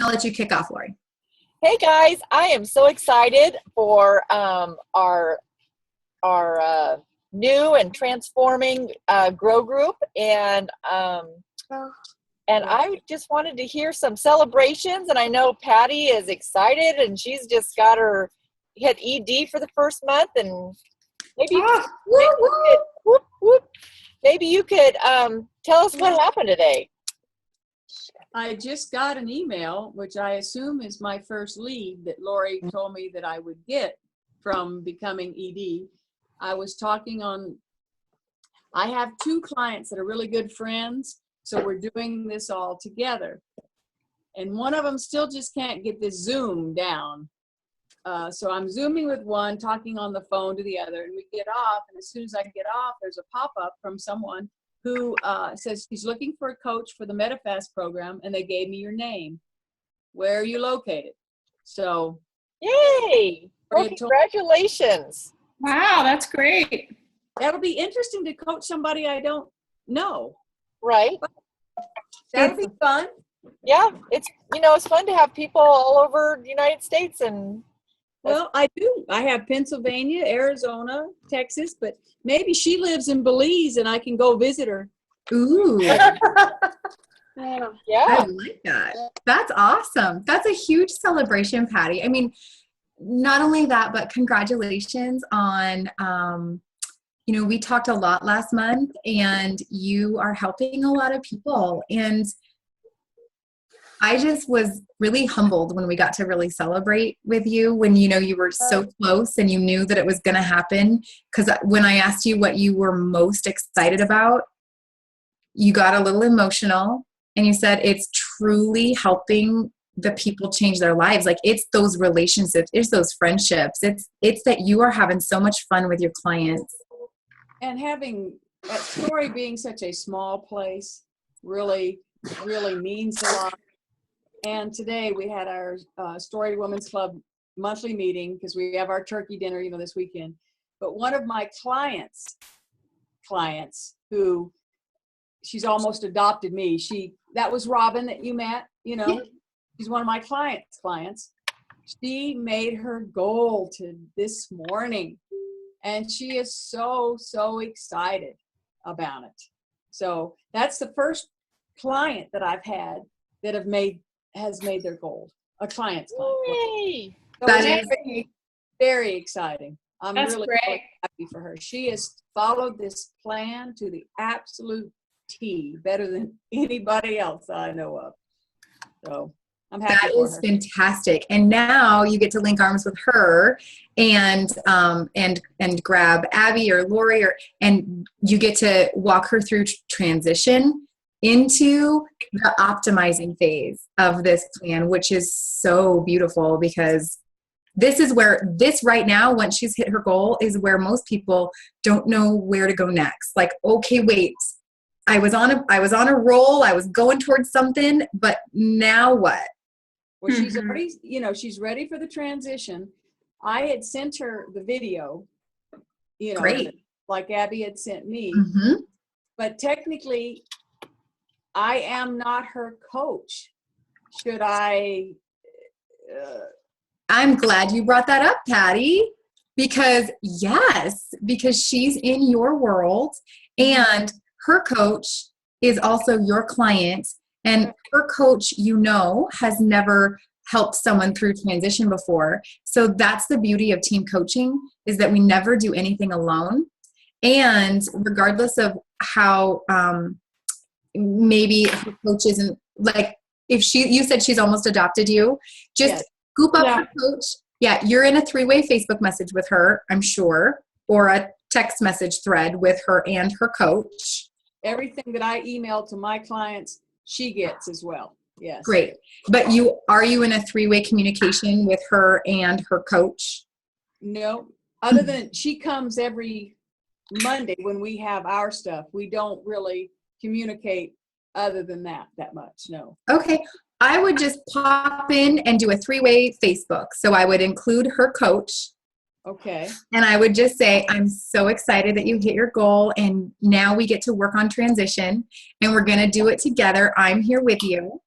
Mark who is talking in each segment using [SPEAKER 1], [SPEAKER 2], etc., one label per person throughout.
[SPEAKER 1] I'll let you kick off, Lori.
[SPEAKER 2] Hey guys, I am so excited for our new and transforming grow group, and I just wanted to hear some celebrations. And I know Patty is excited, and she's just got her hit ED for the first month, and maybe you could tell us what happened today.
[SPEAKER 3] I just got an email, which I assume is my first lead, that Lori told me that I would get from becoming ED. I have two clients that are really good friends, so we're doing this all together. And one of them still just can't get this Zoom down. So I'm Zooming with one, talking on the phone to the other, and we get off, and as soon as I get off, there's a pop-up from someone who says he's looking for a coach for the MetaFast program, and they gave me your name. Where are you located? So,
[SPEAKER 2] yay! Well, congratulations.
[SPEAKER 4] Wow, that's great.
[SPEAKER 3] That'll be interesting to coach somebody I don't know.
[SPEAKER 2] Right.
[SPEAKER 3] That'll be fun.
[SPEAKER 2] Yeah, it's fun to have people all over the United States. And
[SPEAKER 3] well, I do. I have Pennsylvania, Arizona, Texas, but maybe she lives in Belize and I can go visit her.
[SPEAKER 1] Ooh.
[SPEAKER 2] Yeah.
[SPEAKER 1] I like that. That's awesome. That's a huge celebration, Patty. I mean, not only that, but congratulations on, we talked a lot last month, and you are helping a lot of people. And I just was really humbled when we got to really celebrate with you, when you were so close and you knew that it was going to happen. Because when I asked you what you were most excited about, you got a little emotional and you said it's truly helping the people change their lives. Like, it's those relationships, it's those friendships, it's that you are having so much fun with your clients.
[SPEAKER 3] And having that Story being such a small place really, really means a lot. And today we had our Story Women's Club monthly meeting, because we have our turkey dinner, this weekend. But one of my clients who, she's almost adopted me. That was Robin that you met, she's one of my clients. She made her goal to this morning, and she is so, so excited about it. So that's the first client that I've had that has made their goal, a client's client.
[SPEAKER 2] Yay.
[SPEAKER 3] So
[SPEAKER 1] That
[SPEAKER 3] it's
[SPEAKER 1] is
[SPEAKER 3] very, very exciting. I'm
[SPEAKER 4] That's
[SPEAKER 3] really
[SPEAKER 4] great.
[SPEAKER 3] happy for her. She has followed this plan to the absolute T, better than anybody else I know of. So I'm happy
[SPEAKER 1] That
[SPEAKER 3] for
[SPEAKER 1] is
[SPEAKER 3] her.
[SPEAKER 1] fantastic. And now you get to link arms with her and grab Abby or Lori, and you get to walk her through transition into the optimizing phase of this plan, which is so beautiful, because this right now, once she's hit her goal, is where most people don't know where to go next. Like, okay, wait, I was on a roll, I was going towards something, but now what?
[SPEAKER 3] Well, she's already, she's ready for the transition. I had sent her the video,
[SPEAKER 1] Great.
[SPEAKER 3] like Abby had sent me,
[SPEAKER 1] Mm-hmm.
[SPEAKER 3] but technically I am not her coach. Should I?
[SPEAKER 1] I'm glad you brought that up, Patty, because she's in your world, and her coach is also your client, and her coach, has never helped someone through transition before. So that's the beauty of team coaching, is that we never do anything alone. And regardless of how maybe her coach isn't, like, you said she's almost adopted you, just scoop up her coach. Yeah, you're in a 3-way Facebook message with her, I'm sure, or a text message thread with her and her coach.
[SPEAKER 3] Everything that I email to my clients, she gets as well. Yes.
[SPEAKER 1] Great. But are you in a 3-way communication with her and her coach?
[SPEAKER 3] No, other than she comes every Monday when we have our stuff. We don't really communicate other than that much. No.
[SPEAKER 1] Okay. I would just pop in and do a 3-way Facebook. So I would include her coach.
[SPEAKER 3] Okay.
[SPEAKER 1] And I would just say, I'm so excited that you hit your goal, and now we get to work on transition, and we're going to do it together. I'm here with you.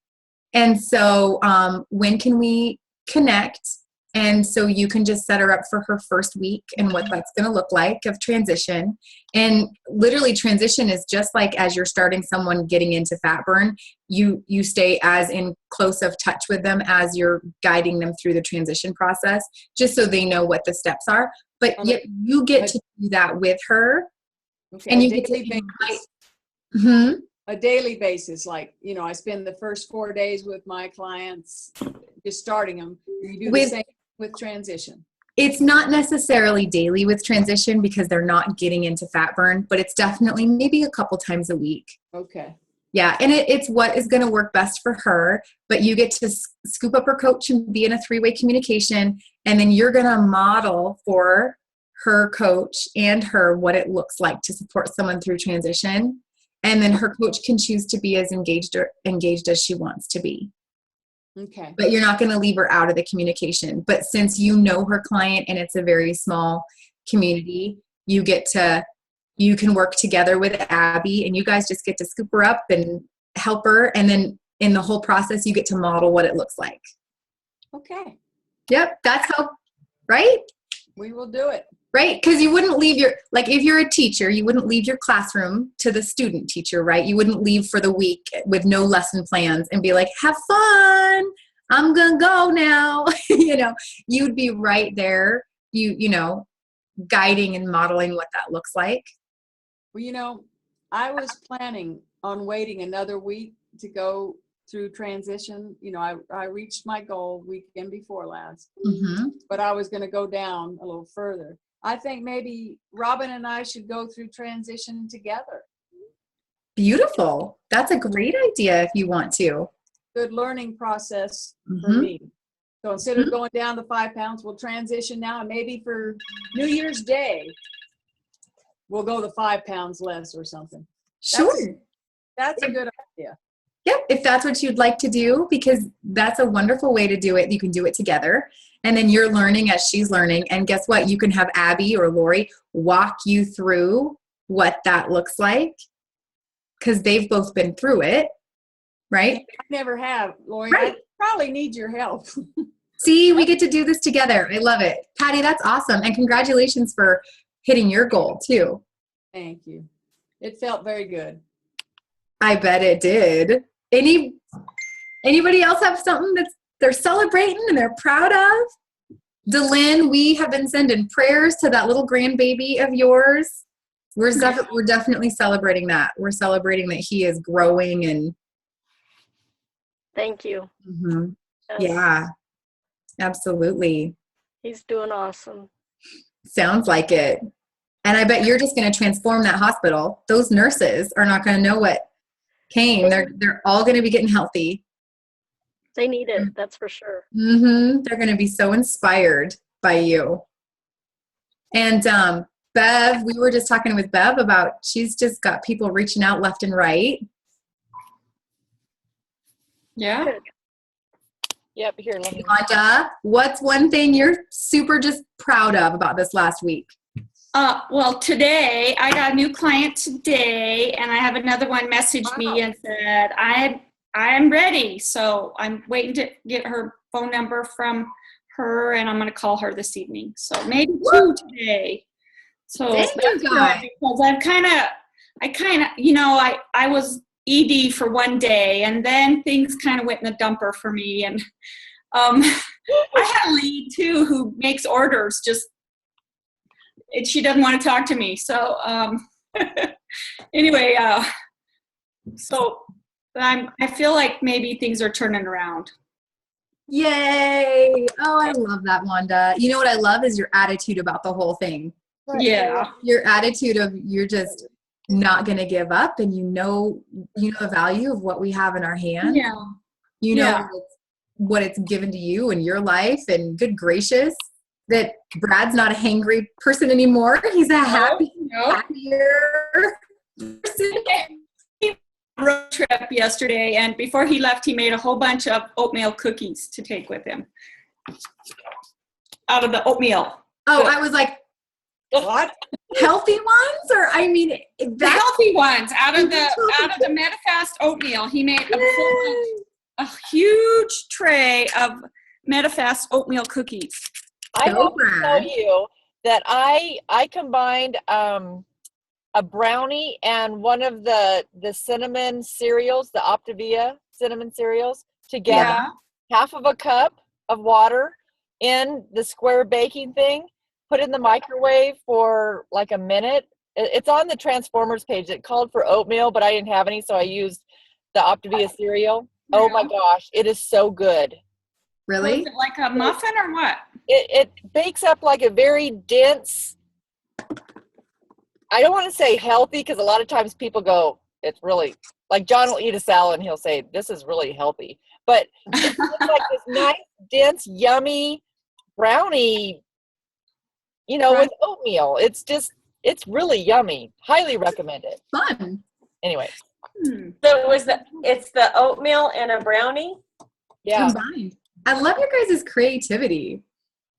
[SPEAKER 1] And so when can we connect? And so you can just set her up for her first week and what that's going to look like of transition. And literally transition is just like as you're starting someone getting into fat burn, you stay as in close of touch with them as you're guiding them through the transition process, just so they know what the steps are. But yet you get to do that with her.
[SPEAKER 3] Okay,
[SPEAKER 1] And you get to
[SPEAKER 3] basis.
[SPEAKER 1] Mm-hmm.
[SPEAKER 3] A daily basis, like, you know, I spend the first 4 days with my clients, just starting them. You do the same with transition.
[SPEAKER 1] It's not necessarily daily with transition because they're not getting into fat burn, but it's definitely maybe a couple times a week.
[SPEAKER 3] Okay.
[SPEAKER 1] Yeah, and it's what is going to work best for her, but you get to scoop up her coach and be in a 3-way communication, and then you're going to model for her coach and her what it looks like to support someone through transition, and then her coach can choose to be as engaged as she wants to be.
[SPEAKER 3] Okay.
[SPEAKER 1] But you're not going to leave her out of the communication. But since you know her client and it's a very small community, you can work together with Abby and you guys just get to scoop her up and help her. And then in the whole process, you get to model what it looks like.
[SPEAKER 3] Okay.
[SPEAKER 1] Yep. That's how, right?
[SPEAKER 3] We will do it.
[SPEAKER 1] Right? Because you wouldn't leave if you're a teacher, you wouldn't leave your classroom to the student teacher, right? You wouldn't leave for the week with no lesson plans and be like, have fun. I'm going to go now. You'd be right there, guiding and modeling what that looks like.
[SPEAKER 3] Well, I was planning on waiting another week to go through transition. I reached my goal weekend before last, but I was going to go down a little further. I think maybe Robin and I should go through transition together.
[SPEAKER 1] Beautiful. That's a great idea if you want to.
[SPEAKER 3] Good learning process for me. So instead of going down the 5 pounds, we'll transition now, and maybe for New Year's Day, we'll go the 5 pounds less or something.
[SPEAKER 1] Sure.
[SPEAKER 3] That's a good idea.
[SPEAKER 1] Yep, if that's what you'd like to do, because that's a wonderful way to do it. You can do it together. And then you're learning as she's learning. And guess what? You can have Abby or Lori walk you through what that looks like because they've both been through it, right?
[SPEAKER 3] I never have, Lori.
[SPEAKER 1] Right.
[SPEAKER 3] I probably need your help.
[SPEAKER 1] See, we get to do this together. I love it. Patty, that's awesome. And congratulations for hitting your goal too.
[SPEAKER 3] Thank you. It felt very good.
[SPEAKER 1] I bet it did. Anybody else have something that they're celebrating and they're proud of? Delynn, we have been sending prayers to that little grandbaby of yours. We're definitely celebrating that. We're celebrating that he is growing and.
[SPEAKER 5] Thank you.
[SPEAKER 1] Mm-hmm.
[SPEAKER 5] Yes.
[SPEAKER 1] Yeah, absolutely.
[SPEAKER 5] He's doing awesome.
[SPEAKER 1] Sounds like it. And I bet you're just going to transform that hospital. Those nurses are not going to know what came. They're all going to be getting healthy.
[SPEAKER 5] They need it. That's for sure.
[SPEAKER 1] They're going to be so inspired by you. And Bev, we were just talking with Bev about she's just got people reaching out left and right.
[SPEAKER 4] Yeah.
[SPEAKER 5] Good.
[SPEAKER 2] Yep, here. Let me.
[SPEAKER 1] Wanda, what's one thing you're super just proud of about this last week?
[SPEAKER 4] Well, today I got a new client today, and I have another one message me and said, I am ready. So I'm waiting to get her phone number from her, and I'm going to call her this evening. So maybe 2 today. So
[SPEAKER 1] Thank you, guys.
[SPEAKER 4] because I was ED for 1 day, and then things kind of went in the dumper for me. And I had a lead too who makes orders and she doesn't want to talk to me. So anyway, so I feel like maybe things are turning around.
[SPEAKER 1] Yay. Oh, I love that, Wanda. You know what I love is your attitude about the whole thing.
[SPEAKER 4] Yeah.
[SPEAKER 1] Your attitude of you're just not going to give up, and you know the value of what we have in our hand.
[SPEAKER 4] Yeah.
[SPEAKER 1] You know what it's given to you in your life, and good gracious, that Brad's not a hangry person anymore. He's a happier person.
[SPEAKER 4] Road trip yesterday, and before he left, he made a whole bunch of oatmeal cookies to take with him. Out of the oatmeal.
[SPEAKER 1] Oh, I was like,
[SPEAKER 3] What?
[SPEAKER 1] healthy ones? Or
[SPEAKER 4] The healthy ones out of the Medifast oatmeal. He made a full bunch a huge tray of MetaFast oatmeal cookies.
[SPEAKER 2] I have to tell
[SPEAKER 1] Brad.
[SPEAKER 2] you that I combined a brownie and one of the cinnamon cereals, the Optavia cinnamon cereals, together.
[SPEAKER 4] Yeah.
[SPEAKER 2] Half of a cup of water in the square baking thing, put in the microwave for like a minute. It's on the Transformers page. It called for oatmeal, but I didn't have any, so I used the Optavia cereal. Oh my gosh, it is so good.
[SPEAKER 1] Really?
[SPEAKER 4] Was it like a muffin or what?
[SPEAKER 2] It bakes up like a very dense, I don't want to say healthy, because a lot of times people go, it's really, like John will eat a salad and he'll say, this is really healthy. But it's like this nice, dense, yummy brownie, with oatmeal. It's really yummy. Highly recommend it.
[SPEAKER 1] Fun.
[SPEAKER 2] Anyway.
[SPEAKER 6] So it's the oatmeal and a brownie?
[SPEAKER 2] Yeah.
[SPEAKER 1] Combined. I love your guys' creativity.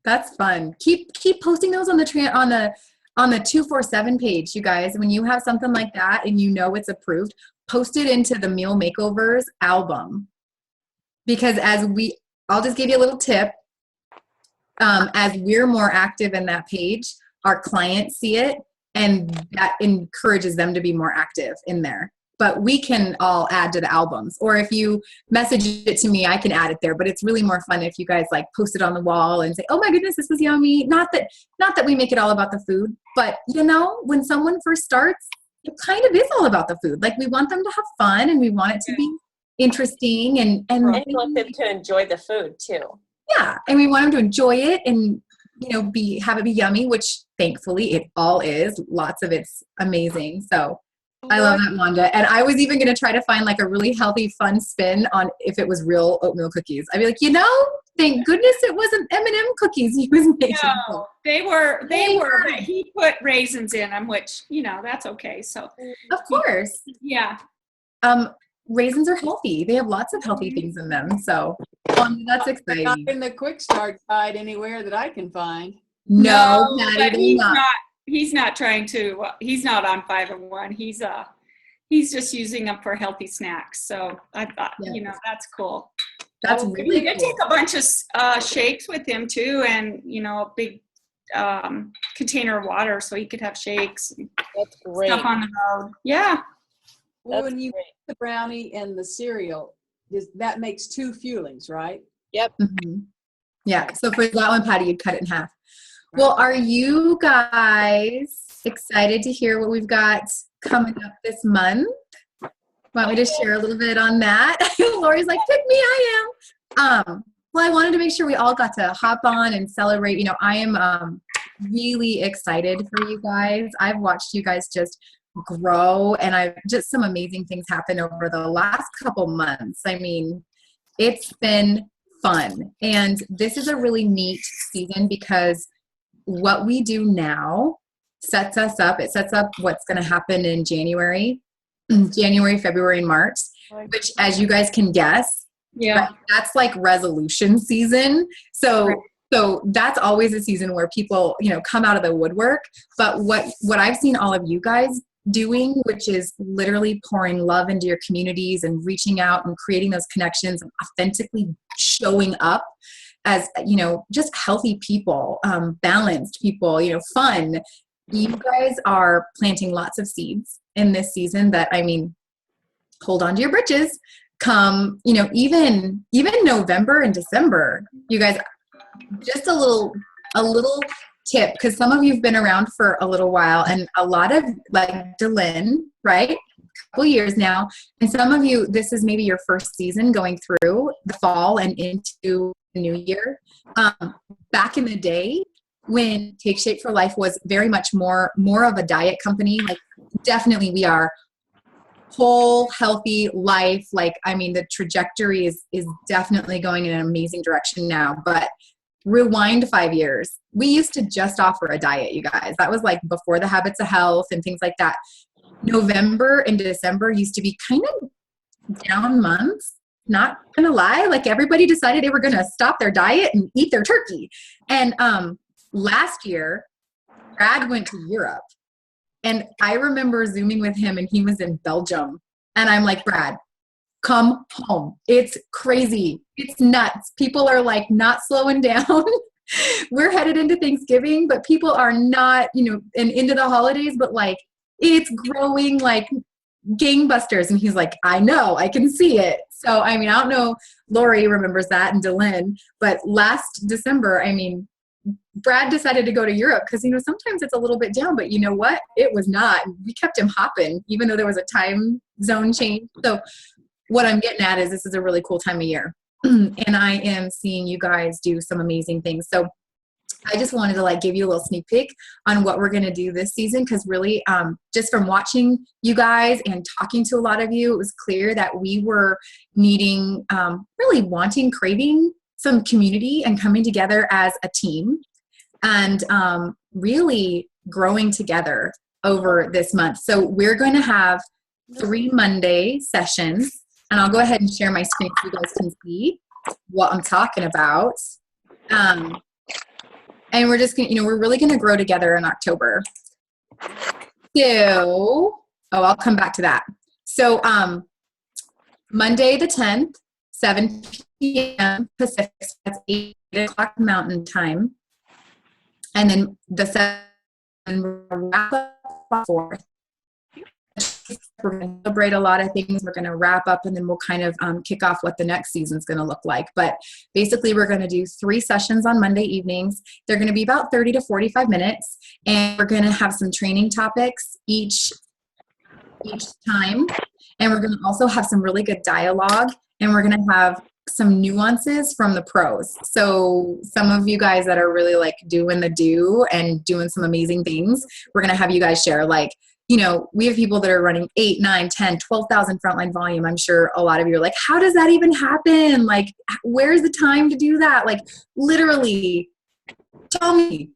[SPEAKER 1] That's fun. Keep posting those on the 247 page, you guys. When you have something like that and you know it's approved, post it into the Meal Makeovers album. Because I'll just give you a little tip. As we're more active in that page, our clients see it and that encourages them to be more active in there. But we can all add to the albums. Or if you message it to me, I can add it there. But it's really more fun if you guys like post it on the wall and say, oh my goodness, this was yummy. Not that we make it all about the food, but when someone first starts, it kind of is all about the food. Like we want them to have fun and we want it to be interesting and
[SPEAKER 6] you want them to enjoy the food too.
[SPEAKER 1] Yeah. And we want them to enjoy it and have it be yummy, which thankfully it all is. Lots of it's amazing. So I love that, Wanda. And I was even going to try to find like a really healthy, fun spin on if it was real oatmeal cookies. I'd be like, thank goodness it wasn't M&M cookies he was making.
[SPEAKER 4] No, they were, but he put raisins in them, which, that's okay. So
[SPEAKER 1] Of course.
[SPEAKER 4] yeah.
[SPEAKER 1] Raisins are healthy. They have lots of healthy things in them. So that's exciting.
[SPEAKER 3] Not in the Quick Start guide anywhere that I can find.
[SPEAKER 1] No,
[SPEAKER 4] but
[SPEAKER 1] Patty,
[SPEAKER 4] he's not trying to, he's not on 501. He's just using them for healthy snacks. So I thought, that's cool.
[SPEAKER 1] That's really
[SPEAKER 4] cool. Take a bunch of shakes with him too, and a big container of water so he could have shakes.
[SPEAKER 2] That's great.
[SPEAKER 4] Stuff on the road. Yeah.
[SPEAKER 3] Well, when you put the brownie and the cereal, that makes 2 fuelings, right?
[SPEAKER 2] Yep.
[SPEAKER 1] Mm-hmm. Yeah. So for that one, Patty, you'd cut it in half. Well, are you guys excited to hear what we've got coming up this month? Want me to share a little bit on that? Lori's like, pick me, I am. Well, I wanted to make sure we all got to hop on and celebrate. I am really excited for you guys. I've watched you guys just grow, and just some amazing things happen over the last couple months. I mean, it's been fun. And this is a really neat season because what we do now sets us up. It sets up what's going to happen in January, February, and March, which, as you guys can guess, that's like resolution season. So that's always a season where people, come out of the woodwork. But what I've seen all of you guys doing, which is literally pouring love into your communities and reaching out and creating those connections and authentically showing up as, just healthy people, balanced people, fun. You guys are planting lots of seeds in this season that, hold on to your britches. Come, even November and December, you guys, just a little tip, because some of you have been around for a little while, and a lot of, like Delynn, right? A couple years now, and some of you, this is maybe your first season going through the fall and into the new year. Back in the day, when Take Shape for Life was very much more of a diet company, like definitely we are whole, healthy life. Like, the trajectory is definitely going in an amazing direction now, but rewind 5 years. We used to just offer a diet, you guys. That was like before the Habits of Health and things like that. November and December used to be kind of down months. Not gonna lie, like everybody decided they were gonna stop their diet and eat their turkey. And last year, Brad went to Europe, and I remember Zooming with him, and he was in Belgium. And I'm like, Brad, come home. It's crazy. It's nuts. People are like not slowing down. We're headed into Thanksgiving, but people are not, and into the holidays, but like it's growing like gangbusters. And he's like, I know, I can see it. So, I don't know, Lori remembers that and Dylan, but last December, Brad decided to go to Europe because, sometimes it's a little bit down, but you know what? It was not. We kept him hopping, even though there was a time zone change. So what I'm getting at is this is a really cool time of year. And I am seeing you guys do some amazing things. So I just wanted to give you a little sneak peek on what we're going to do this season. Cause really, just from watching you guys and talking to a lot of you, it was clear that we were needing, really wanting, craving some community and coming together as a team and, really growing together over this month. So we're going to have 3 Monday sessions. And I'll go ahead and share my screen so you guys can see what I'm talking about. And we're just going to, we're really going to grow together in October. So, I'll come back to that. So, Monday the 10th, 7 p.m. Pacific, that's 8 o'clock Mountain Time. And then the 7th, wrap up 4th. We're going to celebrate a lot of things. We're going to wrap up and then we'll kind of kick off what the next season is going to look like. But basically, we're going to do 3 sessions on Monday evenings. They're going to be about 30 to 45 minutes. And we're going to have some training topics each time. And we're going to also have some really good dialogue. And we're going to have some nuances from the pros. So some of you guys that are really doing the do and doing some amazing things, we're going to have you guys share we have people that are running 8, 9, 10, 12,000 frontline volume. I'm sure a lot of you are like, how does that even happen? Where's the time to do that? Literally, tell me,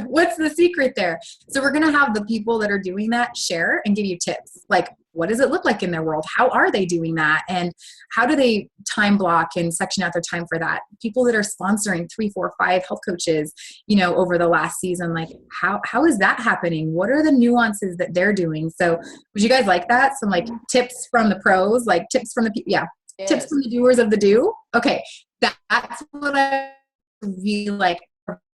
[SPEAKER 1] what's the secret there? So we're going to have the people that are doing that share and give you tips. What does it look like in their world? How are they doing that? And how do they time block and section out their time for that? People that are sponsoring 3, 4, 5 health coaches, over the last season, how is that happening? What are the nuances that they're doing? So would you guys like that? Some tips from the pros, tips from the
[SPEAKER 3] Yes.
[SPEAKER 1] tips from the doers of the do. Okay. That's what I really like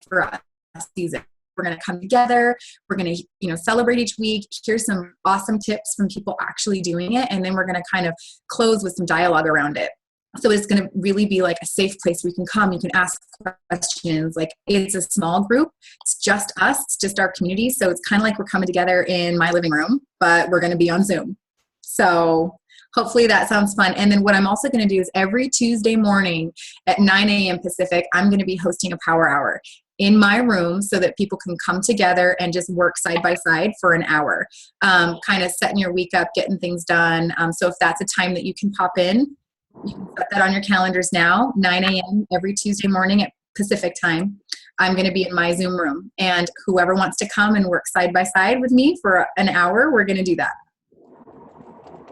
[SPEAKER 1] for us this season. We're going to come together. We're going to, celebrate each week. Here's some awesome tips from people actually doing it. And then we're going to kind of close with some dialogue around it. So it's going to really be a safe place where you can come. You can ask questions. It's a small group. It's just us. It's just our community. So it's kind of we're coming together in my living room, but we're going to be on Zoom. So hopefully that sounds fun. And then what I'm also going to do is every Tuesday morning at 9 a.m. Pacific, I'm going to be hosting a power hour in my room so that people can come together and just work side by side for an hour, kind of setting your week up, getting things done. So if that's a time that you can pop in, you can set that on your calendars now, 9 a.m. every Tuesday morning at Pacific time. I'm going to be in my Zoom room, and whoever wants to come and work side by side with me for an hour, we're going to do that.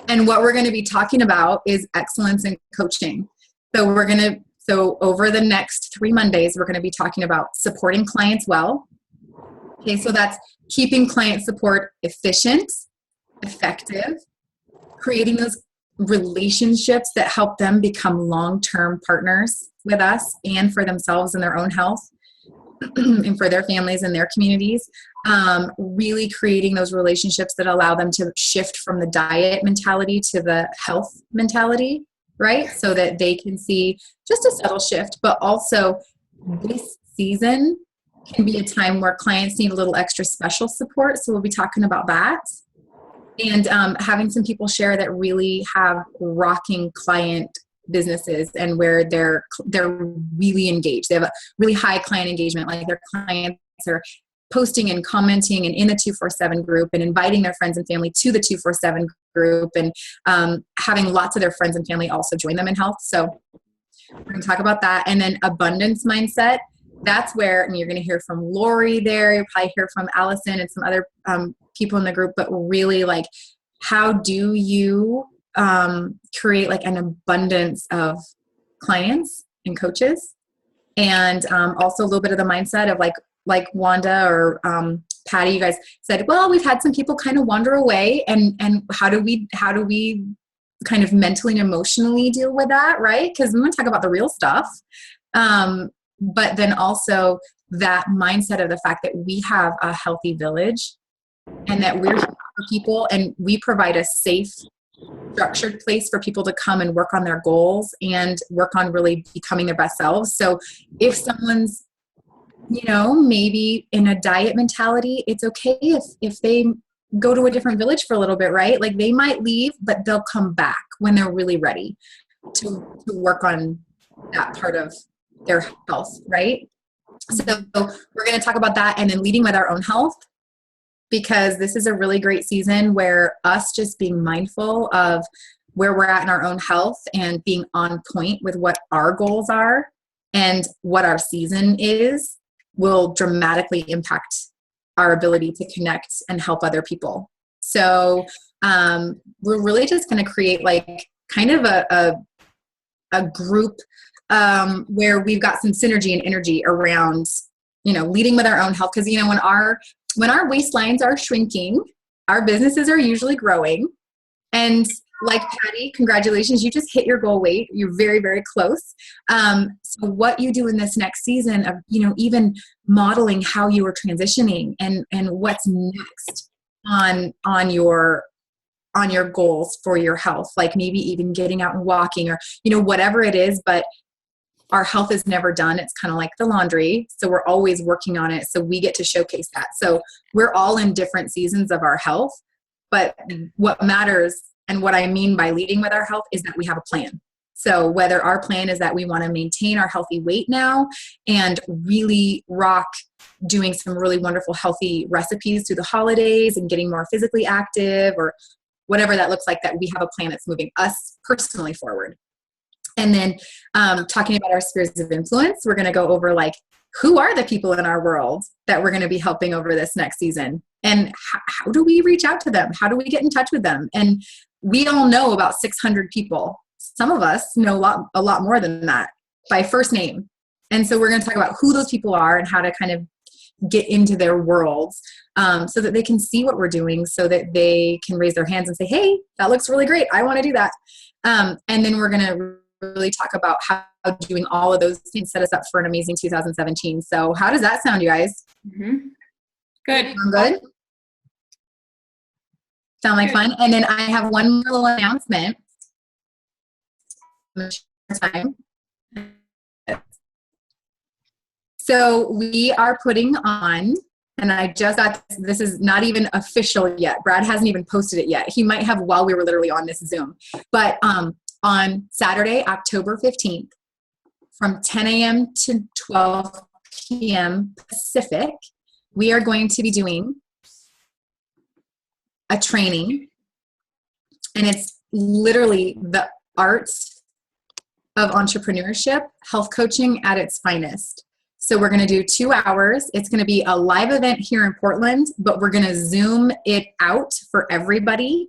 [SPEAKER 1] And what we're going to be talking about is excellence in coaching. So over the next 3 Mondays, we're going to be talking about supporting clients well. Okay, so that's keeping client support efficient, effective, creating those relationships that help them become long-term partners with us and for themselves and their own health and for their families and their communities. Really creating those relationships that allow them to shift from the diet mentality to the health mentality. Right? So that they can see just a subtle shift, but also this season can be a time where clients need a little extra special support. So we'll be talking about that and having some people share that really have rocking client businesses and where they're really engaged. They have a really high client engagement, their clients are posting and commenting and in the 247 group and inviting their friends and family to the 247 group and having lots of their friends and family also join them in health. So we're going to talk about that. And then abundance mindset. That's where, and you're going to hear from Lori there. You'll probably hear from Allison and some other people in the group, but really how do you create an abundance of clients and coaches? And also a little bit of the mindset of like Wanda or Patty, you guys said, well, we've had some people kind of wander away and how do we kind of mentally and emotionally deal with that, right? Because we want to talk about the real stuff. But then also that mindset of the fact that we have a healthy village and that we're here for people and we provide a safe, structured place for people to come and work on their goals and work on really becoming their best selves. So if someone's, maybe in a diet mentality, it's okay if they go to a different village for a little bit, right? Like they might leave, but they'll come back when they're really ready to work on that part of their health, right? So we're going to talk about that and then leading with our own health, because this is a really great season where us just being mindful of where we're at in our own health and being on point with what our goals are and what our season is will dramatically impact our ability to connect and help other people. So we're really just going to create like kind of a group where we've got some synergy and energy around, leading with our own health. Because, when our waistlines are shrinking, our businesses are usually growing. And like Patty, congratulations, you just hit your goal weight. You're very, very close. So what you do in this next season of, even modeling how you are transitioning and what's next on your goals for your health, like maybe even getting out and walking or, whatever it is, but our health is never done. It's kind of like the laundry. So we're always working on it. So we get to showcase that. So we're all in different seasons of our health, but what matters and what I mean by leading with our health is that we have a plan. So whether our plan is that we want to maintain our healthy weight now and really rock doing some really wonderful healthy recipes through the holidays and getting more physically active or whatever that looks like, that we have a plan that's moving us personally forward. And then talking about our spheres of influence, we're going to go over like, who are the people in our world that we're going to be helping over this next season? And how do we reach out to them? How do we get in touch with them? And we all know about 600 people. Some of us know a lot more than that by first name. And so we're going to talk about who those people are and how to kind of get into their worlds so that they can see what we're doing, so that they can raise their hands and say, hey, that looks really great. I want to do that. And then we're going to really talk about how doing all of those things set us up for an amazing 2017. So how does that sound, you guys?
[SPEAKER 4] Mm-hmm. Good.
[SPEAKER 1] Sound good? Sound like fun? And then I have one more little announcement. Time. So we are putting on, and I just got this is not even official yet. Brad hasn't even posted it yet. He might have while we were literally on this Zoom. But on Saturday, October 15th, from 10 a.m. to 12 p.m. Pacific, we are going to be doing a training, and it's literally the art of entrepreneurship, health coaching at its finest. So we're going to do 2 hours. It's going to be a live event here in Portland, but we're going to Zoom it out for everybody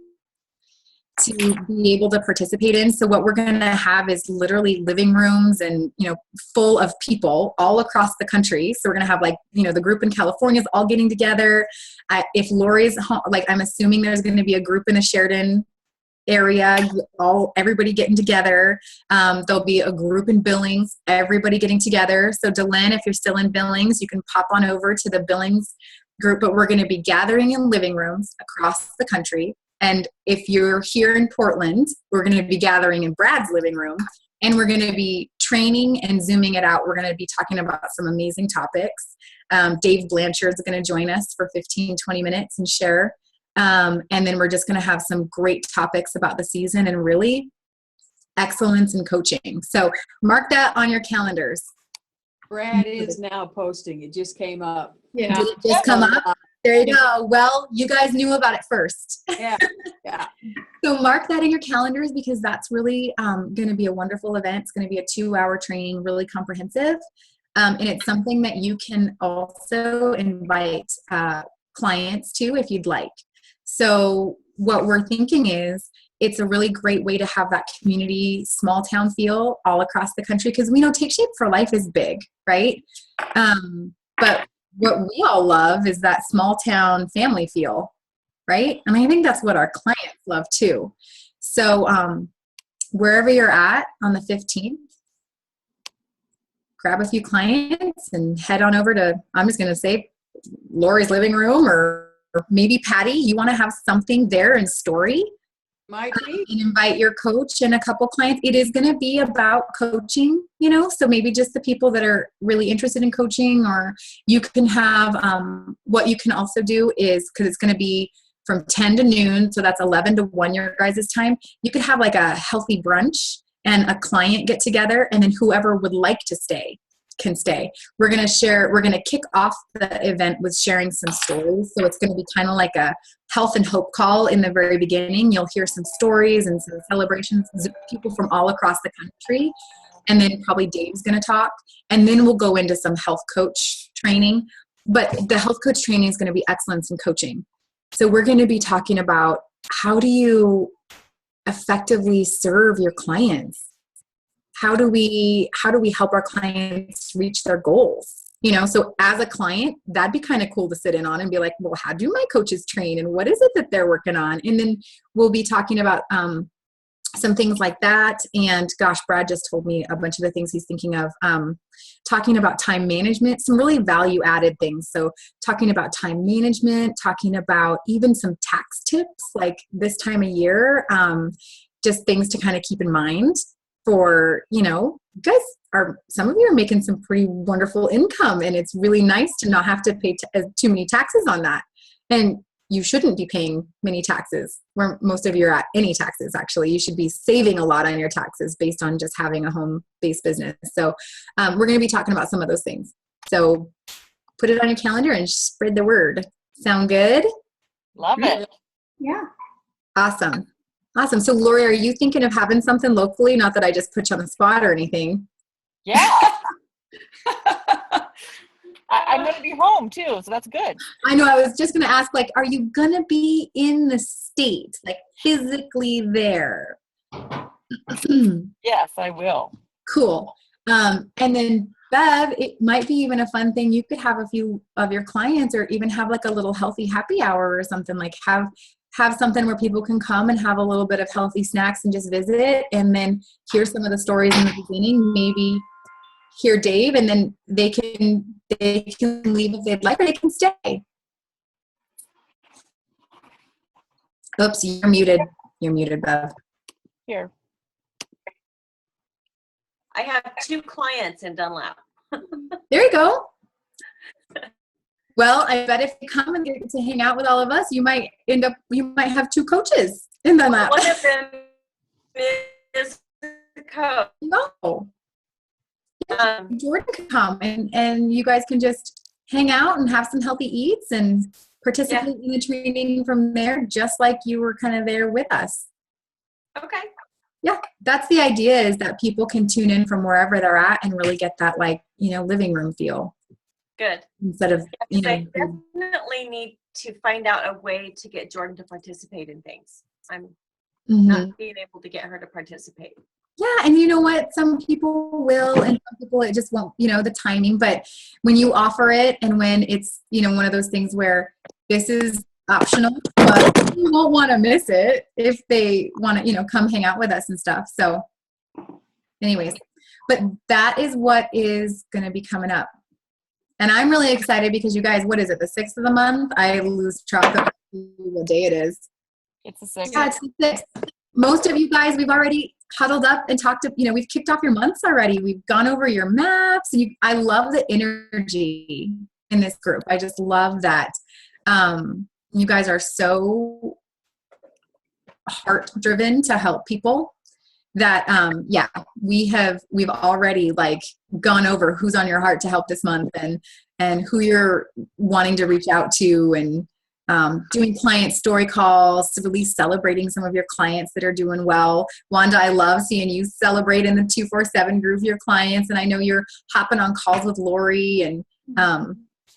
[SPEAKER 1] to be able to participate in. So what we're going to have is literally living rooms and, full of people all across the country. So we're going to have the group in California is all getting together. If Lori's home, I'm assuming there's going to be a group in the Sheridan area, everybody getting together. There'll be a group in Billings, everybody getting together. So Delenn, if you're still in Billings, you can pop on over to the Billings group, but we're going to be gathering in living rooms across the country. And if you're here in Portland, we're going to be gathering in Brad's living room, and we're going to be training and Zooming it out. We're going to be talking about some amazing topics. Dave Blanchard is going to join us for 15, 20 minutes and share. And then we're just going to have some great topics about the season and really excellence in coaching. So mark that on your calendars.
[SPEAKER 3] Brad is now posting. It just came up.
[SPEAKER 4] Yeah.
[SPEAKER 1] Did it just come up? There you go. Well, you guys knew about it first.
[SPEAKER 3] Yeah.
[SPEAKER 1] So mark that in your calendars, because that's really going to be a wonderful event. It's going to be a 2-hour training, really comprehensive. And it's something that you can also invite clients to if you'd like. So what we're thinking is it's a really great way to have that community, small town feel all across the country, because we know Take Shape for Life is big, right? But what we all love is that small town family feel, right? And I think that's what our clients love too. So wherever you're at on the 15th, grab a few clients and head on over to, I'm just going to say, Lori's living room, or maybe Patty, you want to have something there in story.
[SPEAKER 3] Might be.
[SPEAKER 1] And invite your coach and a couple clients. It is going to be about coaching, you know, so maybe just the people that are really interested in coaching, or you can have, what you can also do is, because it's going to be from 10 to noon, so that's 11 to 1 your guys' time, you could have like a healthy brunch and a client get together, and then whoever would like to stay can stay. We're going to kick off the event with sharing some stories. So it's going to be kind of like a health and hope call in the very beginning. You'll hear some stories and some celebrations, people from all across the country. And then probably Dave's going to talk. And then we'll go into some health coach training. But the health coach training is going to be excellence in coaching. So we're going to be talking about, how do you effectively serve your clients? How do we help our clients reach their goals? You know, so as a client, that'd be kind of cool to sit in on and be like, well, how do my coaches train, and what is it that they're working on? And then we'll be talking about some things like that. And gosh, Brad just told me a bunch of the things he's thinking of, talking about time management, some really value added things. So talking about time management, talking about even some tax tips, like this time of year, just things to kind of keep in mind. For, you know, you guys some of you are making some pretty wonderful income, and it's really nice to not have to pay too many taxes on that. And you shouldn't be paying many taxes, where most of you are at any taxes. Actually, you should be saving a lot on your taxes based on just having a home-based business. So we're going to be talking about some of those things. So put it on your calendar and spread the word. Sound good?
[SPEAKER 2] Love it.
[SPEAKER 4] Yeah.
[SPEAKER 1] Awesome. Awesome. So Lori, are you thinking of having something locally? Not that I just put you on the spot or anything.
[SPEAKER 2] Yeah. I'm going to be home too, so that's good.
[SPEAKER 1] I know. I was just going to ask, like, are you going to be in the state, like physically there?
[SPEAKER 2] Yes, I will.
[SPEAKER 1] Cool. And then Bev, it might be even a fun thing. You could have a few of your clients, or even have like a little healthy happy hour or something, like have something where people can come and have a little bit of healthy snacks and just visit, and then hear some of the stories in the beginning, maybe hear Dave, and then they can leave if they'd like, or they can stay. Oops, you're muted. You're muted, Bev.
[SPEAKER 2] Here.
[SPEAKER 6] I have 2 clients in Dunlap.
[SPEAKER 1] There you go. Well, I bet if you come and get to hang out with all of us, you might have 2 coaches in Dunlap.
[SPEAKER 6] One of them is the coach.
[SPEAKER 1] No. Jordan can come, and you guys can just hang out and have some healthy eats and participate in the training from there, just like you were kind of there with us.
[SPEAKER 6] Okay.
[SPEAKER 1] Yeah, that's the idea, is that people can tune in from wherever they're at and really get that, like, you know, living room feel.
[SPEAKER 6] Good.
[SPEAKER 1] Instead of, you know.
[SPEAKER 6] I definitely need to find out a way to get Jordan to participate in things. I'm not being able to get her to participate.
[SPEAKER 1] Yeah, and you know what? Some people will, and some people it just won't, you know, the timing. But when you offer it, and when it's, you know, one of those things where this is optional, but you won't want to miss it if they want to, you know, come hang out with us and stuff. So anyways, but that is what is going to be coming up. And I'm really excited because you guys, what is it, the 6th of the month? I lose track of what day it is.
[SPEAKER 2] It's the 6th.
[SPEAKER 1] Yeah, it's the 6th. Most of you guys, we've already huddled up and talked to, you know, we've kicked off your months already. We've gone over your maps, and I love the energy in this group. I just love that. You guys are so heart driven to help people that, we've already like gone over who's on your heart to help this month, and who you're wanting to reach out to, and doing client story calls to really celebrating some of your clients that are doing well. Wanda, I love seeing you celebrate in the 247 group of your clients, and I know you're hopping on calls with Lori. And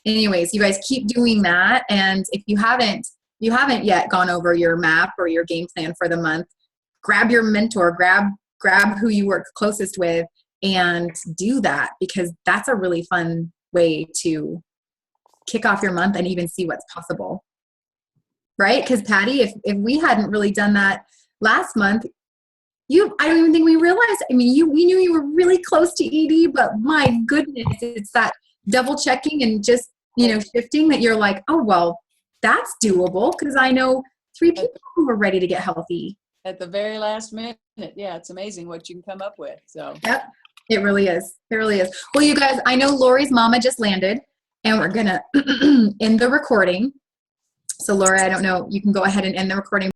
[SPEAKER 1] anyways, you guys keep doing that. And if you haven't yet gone over your map or your game plan for the month, grab your mentor, grab who you work closest with, and do that, because that's a really fun way to kick off your month and even see what's possible. Right? Because Patty, if we hadn't really done that last month, I don't even think we realized. I mean, we knew you were really close to ED, but my goodness, it's that double checking and just, shifting that you're like, oh, well, that's doable because I know 3 people who are ready to get healthy.
[SPEAKER 3] At the very last minute. Yeah, it's amazing what you can come up with. So.
[SPEAKER 1] Yep, it really is. It really is. Well, you guys, I know Lori's mama just landed and we're going to end the recording. So Laura, I don't know, you can go ahead and end the recording.